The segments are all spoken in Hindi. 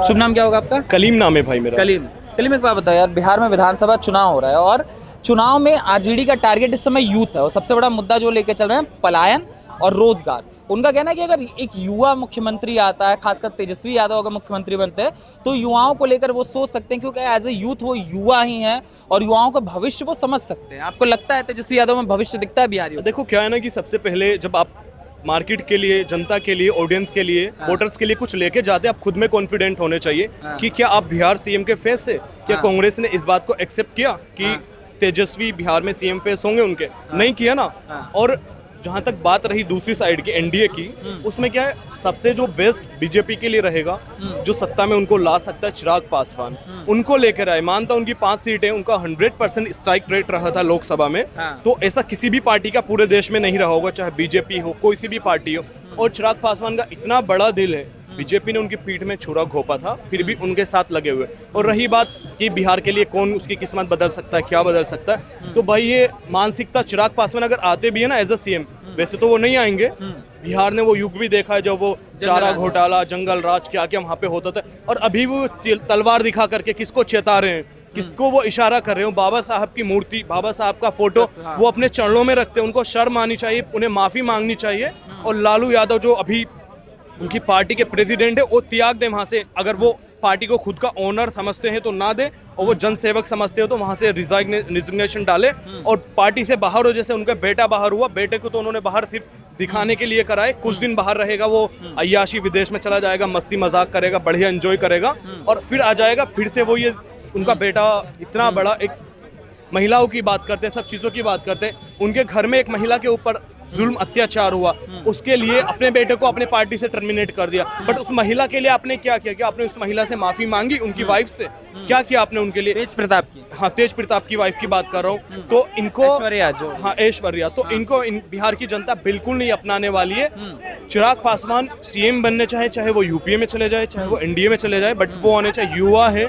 शुभ नाम क्या होगा आपका? कलीम नाम है भाई मेरा। कलीम। कलीम, एक बात बताओ यार, बिहार में विधानसभा चुनाव हो रहा है और चुनाव में आरजेडी का टारगेट इस समय यूथ है और सबसे बड़ा मुद्दा जो लेके चल रहे हैं पलायन और रोजगार। उनका कहना है कि अगर एक युवा मुख्यमंत्री आता है, खासकर तेजस्वी यादव अगर मुख्यमंत्री बनते हैं तो युवाओं को लेकर वो सोच सकते हैं, क्योंकि एज ए यूथ वो युवा ही हैं और युवाओं का भविष्य वो समझ सकते हैं। आपको लगता है तेजस्वी यादव में भविष्य दिखता है बिहारियों? देखो क्या है ना कि सबसे पहले जब आप मार्केट के लिए, जनता के लिए, ऑडियंस के लिए, वोटर्स के लिए कुछ लेके जाते हैं, आप खुद में कॉन्फिडेंट होने चाहिए कि क्या आप बिहार सीएम के फेस से, क्या कांग्रेस ने इस बात को एक्सेप्ट किया कि तेजस्वी बिहार में सीएम फेस होंगे उनके? नहीं किया ना। और जहां तक बात रही दूसरी साइड की, एनडीए की, उसमें क्या है, सबसे जो बेस्ट बीजेपी के लिए रहेगा, जो सत्ता में उनको ला सकता है, चिराग पासवान, उनको लेकर आए। मानता उनकी 5 सीटें, उनका 100% स्ट्राइक रेट रहा था लोकसभा में, तो ऐसा किसी भी पार्टी का पूरे देश में नहीं रहा होगा, चाहे बीजेपी हो, कोई सी भी पार्टी हो। और चिराग पासवान का इतना बड़ा दिल है, बीजेपी ने उनकी पीठ में छुरा घोंपा था, फिर भी उनके साथ लगे हुए। और रही बात कि बिहार के लिए कौन उसकी किस्मत बदल सकता है, क्या बदल सकता है, तो भाई ये मानसिकता, चिराग पासवान अगर आते भी है ना एज अ सीएम, वैसे तो वो नहीं आएंगे। बिहार ने वो युग भी देखा है जब वो चारा घोटाला, जंगल राज, क्या क्या वहाँ पे होता था, और अभी वो तलवार दिखा करके किसको चेता रहे हैं, किसको वो इशारा कर रहे हो। बाबा साहब की मूर्ति, बाबा साहब का फोटो वो अपने चरणों में रखते हैं, उनको शर्म आनी चाहिए, उन्हें माफी मांगनी चाहिए। और लालू यादव जो अभी उनकी पार्टी के प्रेसिडेंट है, वो त्याग दे वहां से। अगर वो पार्टी को खुद का ओनर समझते हैं तो ना दे, और वो जनसेवक समझते हो तो वहां से रिजिग्नेशन डाले और पार्टी से बाहर हो। जैसे उनका बेटा बाहर हुआ, बेटे को तो उन्होंने बाहर सिर्फ दिखाने के लिए कराए, कुछ दिन बाहर रहेगा, वो अय्याशी विदेश में चला जाएगा, मस्ती मजाक करेगा, बढ़िया एंजॉय करेगा, और फिर आ जाएगा। फिर से वो ये उनका बेटा इतना बड़ा, एक महिलाओं की बात करते हैं, सब चीज़ों की बात करते हैं, उनके घर में एक महिला के ऊपर जुल्म अत्याचार हुआ, उसके लिए अपने बेटे को अपने पार्टी से टर्मिनेट कर दिया। बट उस महिला के लिए आपने क्या किया? आपने उस महिला से माफी मांगी, उनकी वाइफ से? क्या किया आपने उनके लिए? तेज प्रताप की, हाँ, तेज प्रताप की वाइफ की बात कर रहा हूँ। तो इनको ऐश्वर्या जो, हाँ ऐश्वर्या, तो इनको बिहार की जनता बिल्कुल नहीं अपनाने वाली है। चिराग पासवान सीएम बनने चाहे, चाहे वो यूपीए में चले जाए, चाहे वो एनडीए में चले जाए, बट वो होने चाहिए युवा है,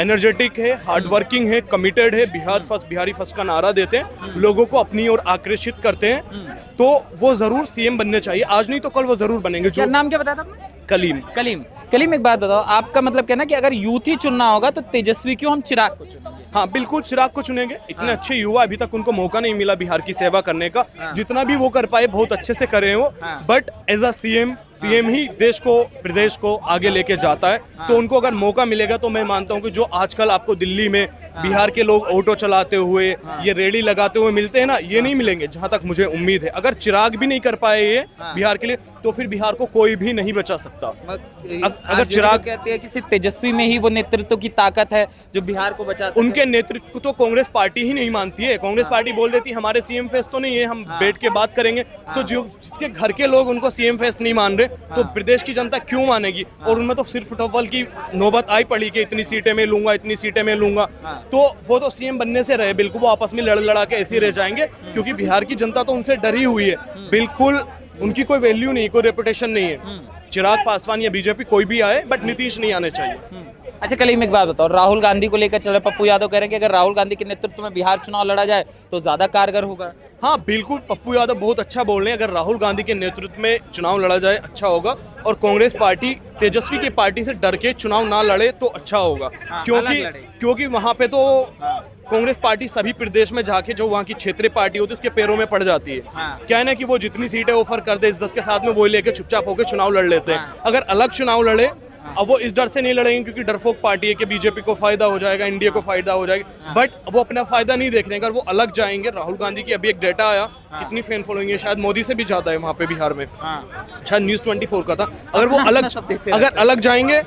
एनर्जेटिक है, हार्डवर्किंग है, कमिटेड है, बिहार फर्स्ट, बिहारी फर्स्ट का नारा देते हैं, लोगों को अपनी ओर आकर्षित करते हैं, तो वो जरूर सीएम बनने चाहिए। आज नहीं तो कल वो जरूर बनेंगे। जो नाम क्या बताया था आपने? कलीम। कलीम। कलीम, एक बात बताओ, आपका मतलब कहना कि अगर यूथ ही चुनना होगा तो तेजस्वी क्यों हम चिराग को चुनेंगे? हाँ बिल्कुल, चिराग को चुनेंगे। इतने अच्छे युवा, अभी तक उनको मौका नहीं मिला बिहार की सेवा करने का। जितना भी वो कर पाए बहुत अच्छे से करे हो, बट एज अ सीएम ही देश को, प्रदेश को आगे लेके जाता है। तो उनको अगर मौका मिलेगा तो मैं मानता हूँ कि जो आजकल आपको दिल्ली में बिहार के लोग ऑटो चलाते हुए, ये रेडी लगाते हुए मिलते हैं ना, ये नहीं मिलेंगे जहाँ तक मुझे उम्मीद है। अगर चिराग भी नहीं कर पाए ये बिहार के लिए, तो फिर बिहार को कोई भी नहीं बचा सकता। अगर चिराग कहते हैं कि सिर्फ तेजस्वी में ही वो नेतृत्व की ताकत है जो बिहार को बचा सके। उनके नेतृत्व को तो कांग्रेस पार्टी ही नहीं मानती है। कांग्रेस पार्टी बोल देती है हमारे सीएम फेस तो नहीं है, हम बैठ के बात करेंगे। तो जो जिसके घर के लोग उनको सीएम फेस नहीं मान रहे, तो प्रदेश की जनता क्यों मानेगी? और उनमें तो सिर्फ फुटबॉल की नौबत आई पड़ी कि इतनी सीटें में लूंगा, इतनी सीटें में लूंगा, तो वो तो सीएम बनने से रहे, बिल्कुल वो आपस में लड़ा के ऐसे ही रह जाएंगे, क्योंकि बिहार की जनता तो उनसे डरी हुई है। बिल्कुल उनकी कोई वैल्यू नहीं, कोई रेपुटेशन नहीं है। चिराग पासवान या बीजेपी कोई भी आए, बट नीतीश नहीं आने चाहिए। अच्छा कलीम, एक बात बताओ, राहुल गांधी को लेकर चले, पप्पू यादव कह रहे हैं कि अगर राहुल गांधी के नेतृत्व में बिहार चुनाव लड़ा जाए तो ज्यादा कारगर होगा। हाँ बिल्कुल, पप्पू यादव बहुत अच्छा बोल रहे हैं। अगर राहुल गांधी के नेतृत्व में चुनाव लड़ा जाए अच्छा होगा, और कांग्रेस पार्टी तेजस्वी की पार्टी से डर के चुनाव ना लड़े तो अच्छा होगा। क्योंकि वहां पे तो कांग्रेस पार्टी सभी प्रदेश में जाके जो वहाँ की क्षेत्रीय पार्टी होती है उसके पैरों में पड़ जाती है। क्या है ना कि वो जितनी सीटें ऑफर कर दे इज्जत के साथ में, वो लेके चुपचाप होकर चुनाव लड़ लेते हैं। अगर अलग चुनाव लड़े, अब वो इस डर से नहीं लड़ेंगे क्योंकि डरपोक पार्टी है कि बीजेपी को फायदा हो जाएगा, एनडीए को फायदा हो जाएगा, बट वो अपना फायदा नहीं देख रहे। अगर वो अलग जाएंगे, राहुल गांधी की अभी एक डेटा आया, कितनी फैन फॉलोइंग है, शायद मोदी से भी ज्यादा है वहाँ पे बिहार में, शायद न्यूज़ 24 का था। अगर अलग जाएंगे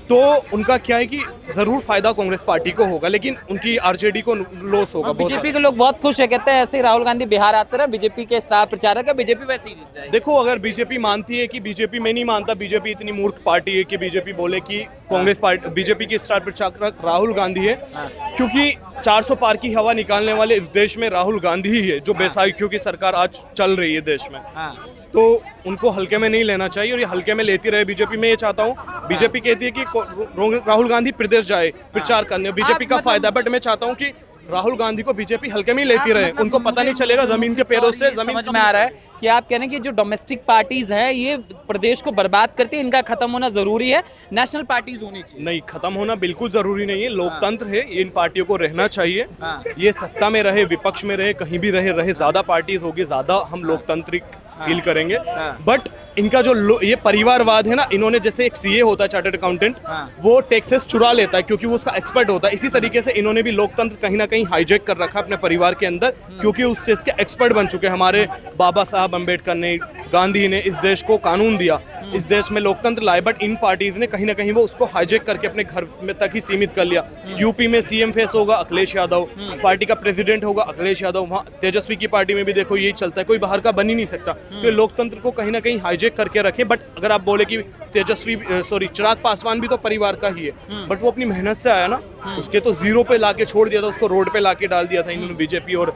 तो उनका क्या है कि जरूर फायदा कांग्रेस पार्टी को होगा, लेकिन उनकी आरजेडी को लॉस होगा। बीजेपी के लोग बहुत खुश है, कहते हैं ऐसे ही राहुल गांधी बिहार आते रहे, बीजेपी के स्टार प्रचारक है, बीजेपी वैसे ही जीत जाएगी। देखो, अगर बीजेपी मानती है कि बीजेपी, मैं नहीं मानता बीजेपी इतनी मूर्ख पार्टी है कि बीजेपी बोले कि कांग्रेस पार्टी, बीजेपी की स्टार प्रचारक राहुल गांधी है, क्योंकि 400 पार की हवा निकालने वाले इस देश में राहुल गांधी ही है, जो बेसाइकियों की सरकार आज चल रही है देश में। तो उनको हल्के में नहीं लेना चाहिए, और ये हल्के में लेती रहे बीजेपी। मैं ये चाहता हूँ, बीजेपी कहती है कि राहुल गांधी प्रदेश जाए प्रचार करने, बीजेपी का फायदा, बट मैं चाहता हूँ कि राहुल गांधी को बीजेपी हल्के में ही लेती रहे, उनको पता नहीं चलेगा जमीन के पैरों से जमीन समझ में आ रहा है कि आप कह रहे हैं कि जो डोमेस्टिक पार्टीज है ये प्रदेश को बर्बाद करती है, इनका खत्म होना जरूरी है, नेशनल पार्टीज होनी चाहिए। नहीं, खत्म होना बिल्कुल जरूरी नहीं है, लोकतंत्र है, इन पार्टियों को रहना चाहिए। हाँ। ये सत्ता में रहे, विपक्ष में रहे, कहीं भी रहे ज्यादा पार्टीज होगी, ज्यादा हम लोकतांत्रिक फील करेंगे। बट इनका जो ये परिवारवाद है ना, इन्होंने जैसे एक सीए होता है चार्टर्ड अकाउंटेंट, वो टैक्सेस चुरा लेता है क्योंकि वो उसका एक्सपर्ट होता है, इसी तरीके से इन्होंने भी लोकतंत्र कहीं ना कहीं हाईजैक कर रखा अपने परिवार के अंदर, क्योंकि उस चीज के एक्सपर्ट बन चुके हैं। हमारे बाबा साहब अम्बेडकर ने, गांधी ने इस देश को कानून दिया, इस देश में लोकतंत्र लाए, बट इन पार्टीज ने कहीं ना कहीं वो उसको हाईजैक करके अपने घर में तक ही सीमित कर लिया। यूपी में सीएम फेस होगा अखिलेश यादव, पार्टी का प्रेसिडेंट होगा अखिलेश यादव, वहाँ तेजस्वी की पार्टी में भी देखो यही चलता है, कोई बाहर का बन ही नहीं सकता। तो ये लोकतंत्र को कहीं ना कहीं हाईजैक करके रखे। बट अगर आप बोले कि चिराग पासवान भी तो परिवार का ही है, बट वो अपनी मेहनत से आया ना, उसके तो जीरो पे लाके छोड़ दिया था, उसको रोड पे लाके डाल दिया था इन्होंने बीजेपी और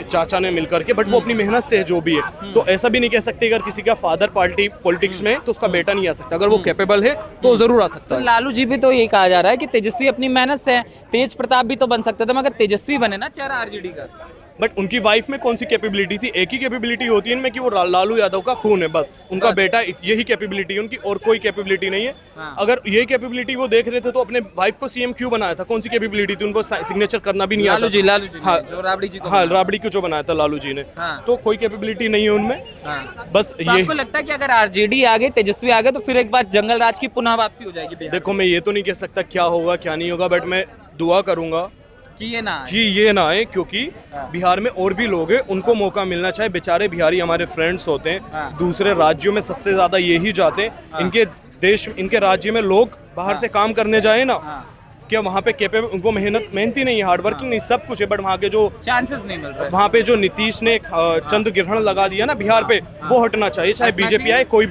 चाचा ने मिलकर के, बट वो अपनी मेहनत से है जो भी है। तो ऐसा भी नहीं कह सकते अगर किसी का फादर पार्टी पॉलिटिक्स में है तो उसका बेटा नहीं आ सकता, अगर वो कैपेबल है तो जरूर आ सकता तो है। लालू जी भी तो ये कहा जा रहा है कि तेजस्वी अपनी मेहनत से है, तेज प्रताप भी तो बन सकते थे, मगर तेजस्वी बने ना चेहरा आरजेडी का। बट उनकी वाइफ में कौन सी कैपेबिलिटी थी? एक ही कैपेबिलिटी होती है इनमें कि वो लालू यादव का खून है, बस उनका बेटा, यही कैपेबिलिटी है उनकी, और कोई कैपेबिलिटी नहीं है। अगर यही कैपेबिलिटी वो देख रहे थे तो अपने वाइफ को सीएम क्यों बनाया था? कौन सी कैपेबिलिटी थी? उनको सिग्नेचर करना भी नहीं आता। लालू जी हाँ, जो राबड़ी जी को हाँ, राबड़ी को जो बनाया था लालू जी ने, तो कोई कैपेबिलिटी नहीं है उनमें। बस तो ये आपको लगता है कि अगर आरजेडी आ गए, तेजस्वी आ गए, तो फिर एक बार जंगल राज की पुनः वापसी हो जाएगी बिहार? देखो, मैं ये तो नहीं कह सकता क्या होगा क्या नहीं होगा, बट मैं दुआ करूंगा कि ये ना आए। कि ये ना आए, क्योंकि बिहार में और भी लोग हैं, उनको मौका मिलना चाहिए। बेचारे बिहारी हमारे फ्रेंड्स होते हैं, दूसरे राज्यों में सबसे ज्यादा यही जाते हैं। इनके देश, इनके राज्य में लोग बाहर से काम करने जाए ना, क्या वहाँ पे कैपेबल, उनको मेहनती नहीं है, हार्डवर्किंग नहीं, सब कुछ है, बट वहाँ के जो चांसेस नहीं मिल रहे। वहाँ पे जो नीतीश ने चंद्र ग्रहण लगा दिया ना बिहार पे, वो हटना चाहिए, चाहे बीजेपी आए, कोई